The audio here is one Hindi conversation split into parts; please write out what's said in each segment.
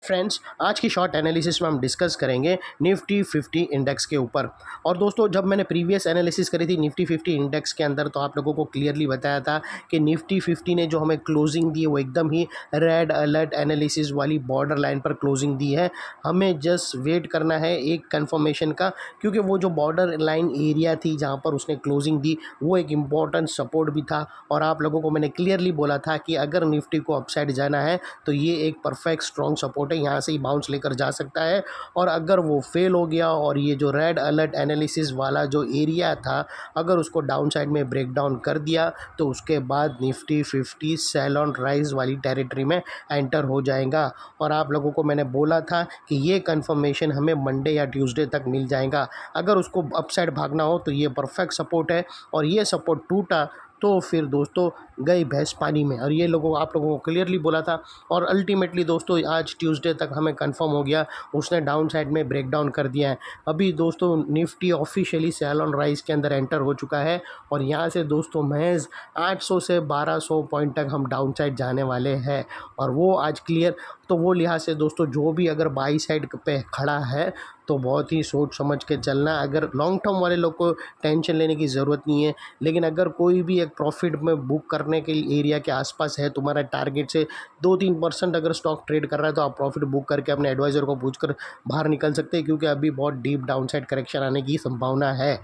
फ्रेंड्स, आज की शॉर्ट एनालिसिस में हम डिस्कस करेंगे निफ्टी 50 इंडेक्स के ऊपर। और दोस्तों, जब मैंने प्रीवियस एनालिसिस करी थी निफ्टी 50 इंडेक्स के अंदर, तो आप लोगों को क्लियरली बताया था कि निफ्टी 50 ने जो हमें क्लोजिंग दी है वो एकदम ही रेड अलर्ट एनालिसिस वाली बॉर्डर लाइन पर क्लोजिंग दी है। हमें जस्ट वेट करना है एक कंफर्मेशन का, क्योंकि वो जो बॉर्डर लाइन एरिया थी जहाँ पर उसने क्लोजिंग दी वो एक इम्पॉर्टेंट सपोर्ट भी था। और आप लोगों को मैंने क्लियरली बोला था कि अगर निफ्टी को अपसाइड जाना है तो ये एक परफेक्ट स्ट्रॉन्ग सपोर्ट है, यहाँ से ही बाउंस लेकर जा सकता है। और अगर वो फेल हो गया और ये जो रेड अलर्ट एनालिसिस वाला जो एरिया था अगर उसको डाउन साइड में ब्रेक डाउन कर दिया तो उसके बाद निफ्टी 50 सेल ऑन राइज वाली टेरिटरी में एंटर हो जाएगा। और आप लोगों को मैंने बोला था कि ये कंफर्मेशन हमें मंडे या ट्यूसडे तक मिल जाएगा। अगर उसको अपसाइड भागना हो तो ये परफेक्ट सपोर्ट है, और ये सपोर्ट टूटा तो फिर दोस्तों गई भैंस पानी में। और ये आप लोगों को क्लियरली बोला था। और अल्टीमेटली दोस्तों आज ट्यूसडे तक हमें कंफर्म हो गया, उसने डाउन साइड में ब्रेक डाउन कर दिया है। अभी दोस्तों Nifty officially sell on rise के अंदर एंटर हो चुका है, और यहाँ से दोस्तों महज 800 से 1200 पॉइंट तक हम डाउन साइड जाने वाले हैं। और वो आज क्लियर, तो वो लिहाज से दोस्तों जो भी अगर बाई साइड पे खड़ा है तो बहुत ही सोच समझ के चलना। अगर लॉन्ग टर्म वाले लोग को टेंशन लेने की ज़रूरत नहीं है, लेकिन अगर कोई भी एक प्रॉफिट में बुक करने के एरिया के आसपास है, तुम्हारा टारगेट से 2-3% अगर स्टॉक ट्रेड कर रहा है, तो आप प्रॉफिट बुक करके अपने एडवाइज़र को पूछकर बाहर निकल सकते हैं, क्योंकि अभी बहुत डीप डाउन साइड करेक्शन आने की संभावना है।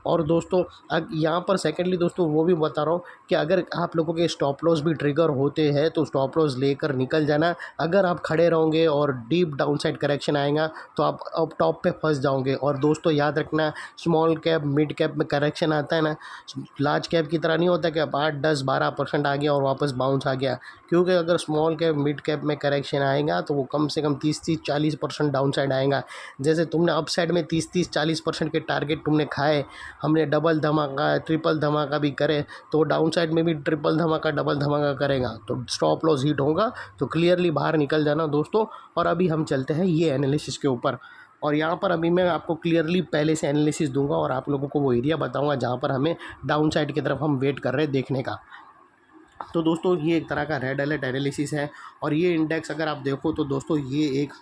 और दोस्तों यहाँ पर सेकेंडली दोस्तों वो भी बता रहा हूँ कि अगर आप लोगों के स्टॉप लॉस भी ट्रिगर होते हैं तो स्टॉप लॉस लेकर निकल जाना। अगर आप खड़े रहोगे और डीप डाउन साइड करेक्शन आएगा तो आप अब टॉप पे फंस जाओगे। और दोस्तों याद रखना, स्मॉल कैप मिड कैप में करेक्शन आता है ना, लार्ज कैप की तरह नहीं होता कि अब 8-10-12% आ गया और वापस बाउंस आ गया। क्योंकि अगर स्मॉल कैप मिड कैप में करेक्शन आएगा तो वो कम से कम 30-40% डाउन साइड आएगा। जैसे तुमने अप साइड में 30-40% के टारगेट तुमने खाए, हमने डबल धमाका ट्रिपल धमाका भी करे, तो डाउन साइड में भी ट्रिपल धमाका डबल धमाका करेगा तो स्टॉप लॉस हिट होगा। तो क्लियरली बाहर निकल जाना दोस्तों। और अभी हम चलते हैं ये एनालिसिस के ऊपर। और यहाँ पर अभी मैं आपको क्लियरली पहले से एनालिसिस दूंगा और आप लोगों को वो एरिया बताऊंगा जहाँ पर हमें डाउन साइड की तरफ हम वेट कर रहे हैं देखने का। तो दोस्तों ये एक तरह का रेड अलर्ट एनालिसिस है। और ये इंडेक्स अगर आप देखो तो दोस्तों ये एक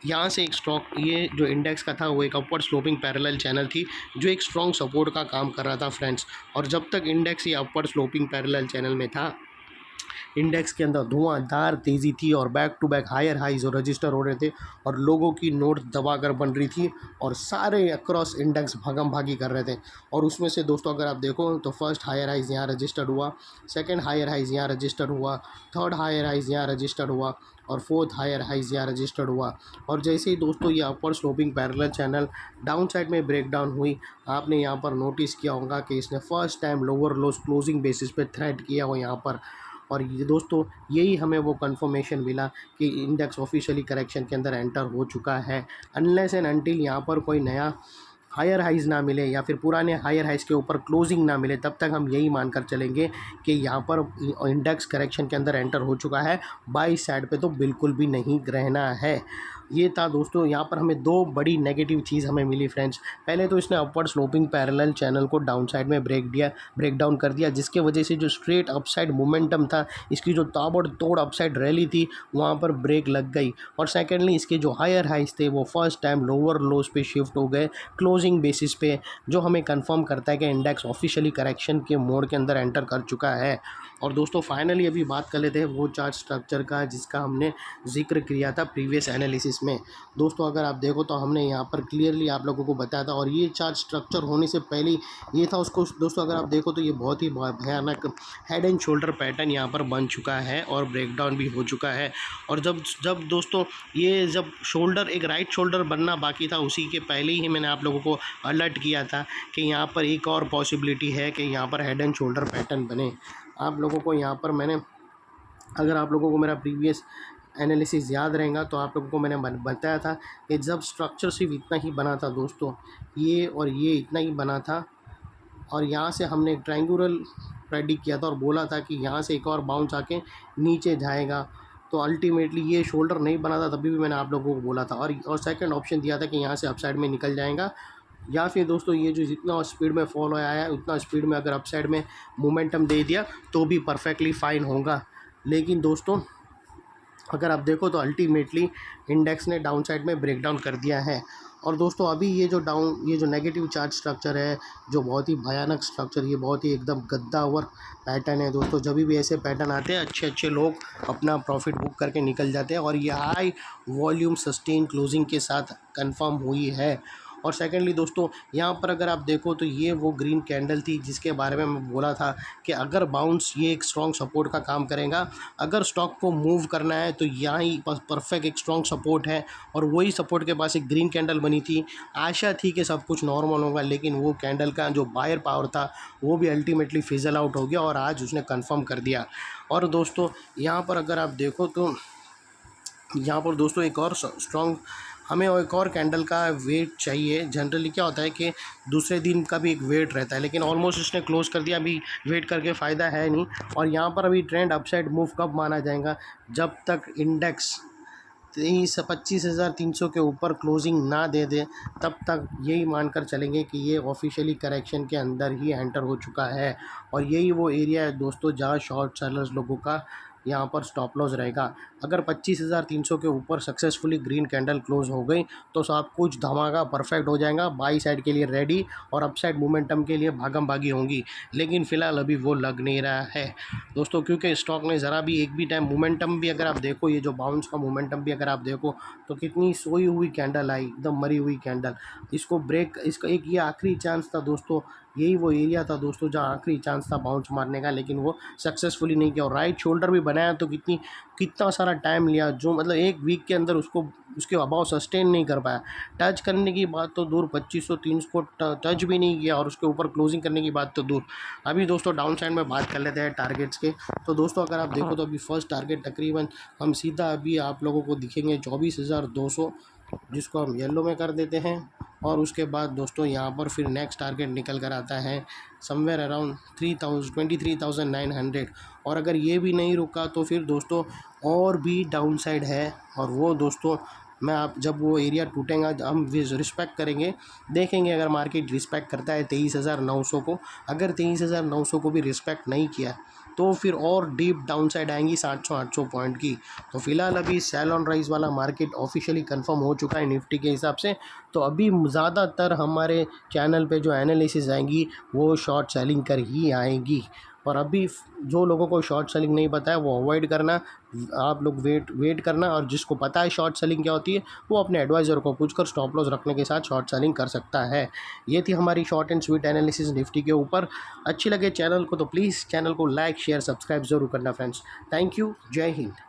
यहाँ से एक स्टॉक, ये जो इंडेक्स का था वो एक अपवर्ड स्लोपिंग पैरेलल चैनल थी जो एक स्ट्रॉन्ग सपोर्ट का काम कर रहा था फ्रेंड्स। और जब तक इंडेक्स ये अपवर्ड स्लोपिंग पैरेलल चैनल में था, इंडेक्स के अंदर धुआंधार तेज़ी थी और back to back higher highs और रजिस्टर हो रहे थे, और लोगों की नोट दबाकर बन रही थी, और सारे अक्रॉस इंडेक्स भागम भागी कर रहे थे। और उसमें से दोस्तों अगर आप देखो तो फर्स्ट हायर हाइज यहाँ रजिस्टर्ड हुआ, सेकंड हायर हाइज यहाँ रजिस्टर्ड हुआ, थर्ड हायर हाइज यहाँ रजिस्टर्ड हुआ, और फोर्थ हायर हाइज यहाँ रजिस्टर्ड हुआ। और जैसे ही दोस्तों ये upper sloping parallel channel down side में ब्रेक डाउन हुई, आपने यहाँ पर नोटिस किया होगा कि इसने first time lower lows closing basis पे थ्रेड किया हो यहाँ पर। और ये दोस्तों यही हमें वो कंफर्मेशन मिला कि इंडेक्स ऑफिशियली करेक्शन के अंदर एंटर हो चुका है। अनलेस एंड अनटिल यहाँ पर कोई नया हायर हाइज ना मिले या फिर पुराने हायर हाइज के ऊपर क्लोजिंग ना मिले, तब तक हम यही मानकर चलेंगे कि यहाँ पर इंडेक्स करेक्शन के अंदर एंटर हो चुका है। बाई साइड पे तो बिल्कुल भी नहीं रहना है। ये था दोस्तों, यहाँ पर हमें दो बड़ी नेगेटिव चीज़ हमें मिली फ्रेंड्स। पहले तो इसने अपवर्ड स्लोपिंग पैरेलल चैनल को डाउन साइड में ब्रेक डाउन कर दिया, जिसके वजह से जो स्ट्रेट अपसाइड मोमेंटम था, इसकी जो ताबड़तोड़ अपसाइड रैली थी वहाँ पर ब्रेक लग गई। और सेकेंडली इसके जो हायर हाइज थे वो फर्स्ट टाइम लोअर लोज पे शिफ्ट हो गए क्लोजिंग बेसिस पे, जो हमें कंफर्म करता है कि इंडेक्स ऑफिशियली करेक्शन के मोड के अंदर एंटर कर चुका है। और दोस्तों फाइनली अभी बात कर लेते हैं वो चार्ट स्ट्रक्चर का जिसका हमने जिक्र किया था प्रीवियस एनालिसिस में। दोस्तों अगर आप देखो तो हमने यहाँ पर क्लियरली आप लोगों को बताया था, और ये चार्ट स्ट्रक्चर होने से पहले ये था उसको दोस्तों अगर आप देखो तो ये बहुत ही भयानक हेड एंड शोल्डर पैटर्न यहाँ पर बन चुका है और ब्रेकडाउन भी हो चुका है। और जब जब दोस्तों ये जब शोल्डर एक राइट शोल्डर बनना बाकी था, उसी के पहले ही मैंने आप लोगों को अलर्ट किया था कि यहाँ पर एक और पॉसिबिलिटी है कि यहाँ पर हेड एंड शोल्डर पैटर्न बने। आप लोगों को यहाँ पर मैंने, अगर आप लोगों को मेरा प्रीवियस एनालिसिस याद रहेगा तो आप लोगों को मैंने बताया था कि जब स्ट्रक्चर सिर्फ इतना ही बना था दोस्तों, ये और ये इतना ही बना था, और यहाँ से हमने एक ट्रायंगुलर प्रेडिक्ट किया था और बोला था कि यहाँ से एक और बाउंस आके नीचे जाएगा। तो अल्टीमेटली ये शोल्डर नहीं बना था, तभी भी मैंने आप लोगों को बोला था। और सेकंड ऑप्शन दिया था कि यहाँ से अपसाइड में निकल जाएगा, या फिर दोस्तों ये जो जितना स्पीड में फॉल आया है उतना स्पीड में अगर अपसाइड में मोमेंटम दे दिया तो भी परफेक्टली फ़ाइन होगा। लेकिन दोस्तों अगर आप देखो तो अल्टीमेटली इंडेक्स ने डाउन साइड में ब्रेकडाउन कर दिया है। और दोस्तों अभी ये जो नेगेटिव चार्ट स्ट्रक्चर है, जो बहुत ही भयानक स्ट्रक्चर, ये बहुत ही एकदम गद्दावर पैटर्न है दोस्तों। जब भी ऐसे पैटर्न आते हैं अच्छे अच्छे लोग अपना प्रॉफिट बुक करके निकल जाते हैं, और ये हाई वॉल्यूम सस्टेन क्लोजिंग के साथ कंफर्म हुई है। और सेकेंडली दोस्तों, यहाँ पर अगर आप देखो तो ये वो ग्रीन कैंडल थी जिसके बारे में मैं बोला था कि अगर बाउंस ये एक स्ट्रॉन्ग सपोर्ट का काम करेगा। अगर स्टॉक को मूव करना है तो यहाँ ही परफेक्ट एक स्ट्रॉन्ग सपोर्ट है, और वही सपोर्ट के पास एक ग्रीन कैंडल बनी थी। आशा थी कि सब कुछ नॉर्मल होगा, लेकिन वो कैंडल का जो बायर पावर था वो भी अल्टीमेटली फिजल आउट हो गया, और आज उसने कन्फर्म कर दिया। और दोस्तों यहाँ पर अगर आप देखो तो यहाँ पर दोस्तों एक और स्ट्रॉन्ग, हमें एक और कैंडल का वेट चाहिए। जनरली क्या होता है कि दूसरे दिन का भी एक वेट रहता है, लेकिन ऑलमोस्ट इसने क्लोज कर दिया, अभी वेट करके फ़ायदा है नहीं। और यहाँ पर अभी ट्रेंड अपसाइड मूव कब माना जाएगा, जब तक इंडेक्स 25,300 के ऊपर क्लोजिंग ना दे दे, तब तक यही मानकर चलेंगे कि ये ऑफिशियली करेक्शन के अंदर ही एंटर हो चुका है। और यही वो एरिया है दोस्तों जहाँ शॉर्ट सेलर्स लोगों का यहाँ पर स्टॉप लॉस रहेगा। अगर 25,300 के ऊपर सक्सेसफुली ग्रीन कैंडल क्लोज हो गई तो सब कुछ धमाका परफेक्ट हो जाएगा, बाई साइड के लिए रेडी और अपसाइड मोमेंटम के लिए भागम भागी होंगी। लेकिन फ़िलहाल अभी वो लग नहीं रहा है दोस्तों, क्योंकि स्टॉक ने ज़रा भी एक भी टाइम मोमेंटम भी अगर आप देखो, ये जो बाउंस का मोमेंटम भी अगर आप देखो तो कितनी सोई हुई कैंडल आई, एकदम मरी हुई कैंडल। इसको ब्रेक, इसका एक ये आखिरी चांस था दोस्तों, यही वो एरिया था दोस्तों जहाँ आखिरी चांस था बाउंस मारने का, लेकिन वो सक्सेसफुली नहीं किया। और राइट शोल्डर भी बनाया तो कितना सारा टाइम लिया, जो मतलब एक वीक के अंदर उसको उसके अभाव सस्टेन नहीं कर पाया। टच करने की बात तो दूर, 2503 को टच भी नहीं किया, और उसके ऊपर क्लोजिंग करने की बात तो दूर। अभी दोस्तों डाउन साइड में बात कर लेते हैं टारगेट्स के। तो दोस्तों अगर आप देखो तो अभी फर्स्ट टारगेट तकरीबन हम सीधा अभी आप लोगों को दिखेंगे 24,200, जिसको हम येलो में कर देते हैं। और उसके बाद दोस्तों यहाँ पर फिर नेक्स्ट टारगेट निकल कर आता है समवेयर अराउंड 23,900। और अगर ये भी नहीं रुका तो फिर दोस्तों और भी डाउन साइड है, और वो दोस्तों मैं आप जब वो एरिया टूटेगा हम रिस्पेक्ट करेंगे, देखेंगे अगर मार्केट रिस्पेक्ट करता है 23,900 को। अगर 23,900 को भी रिस्पेक्ट नहीं किया तो फिर और डीप डाउन साइड आएंगी 700-800 पॉइंट की। तो फिलहाल अभी सेल ऑन राइज वाला मार्केट ऑफिशियली कंफर्म हो चुका है निफ्टी के हिसाब से। तो अभी ज़्यादातर हमारे चैनल पे जो एनालिसिस आएंगी वो शॉर्ट सेलिंग कर ही आएंगी। और अभी जो लोगों को शॉर्ट सेलिंग नहीं पता है वो अवॉइड करना, आप लोग वेट करना, और जिसको पता है शॉर्ट सेलिंग क्या होती है वो अपने एडवाइज़र को पूछकर स्टॉप लॉस रखने के साथ शॉर्ट सेलिंग कर सकता है। ये थी हमारी short and sweet analysis Nifty के ऊपर। अच्छी लगे चैनल को तो प्लीज़ चैनल को लाइक शेयर सब्सक्राइब ज़रूर करना फ्रेंड्स। थैंक यू, जय हिंद।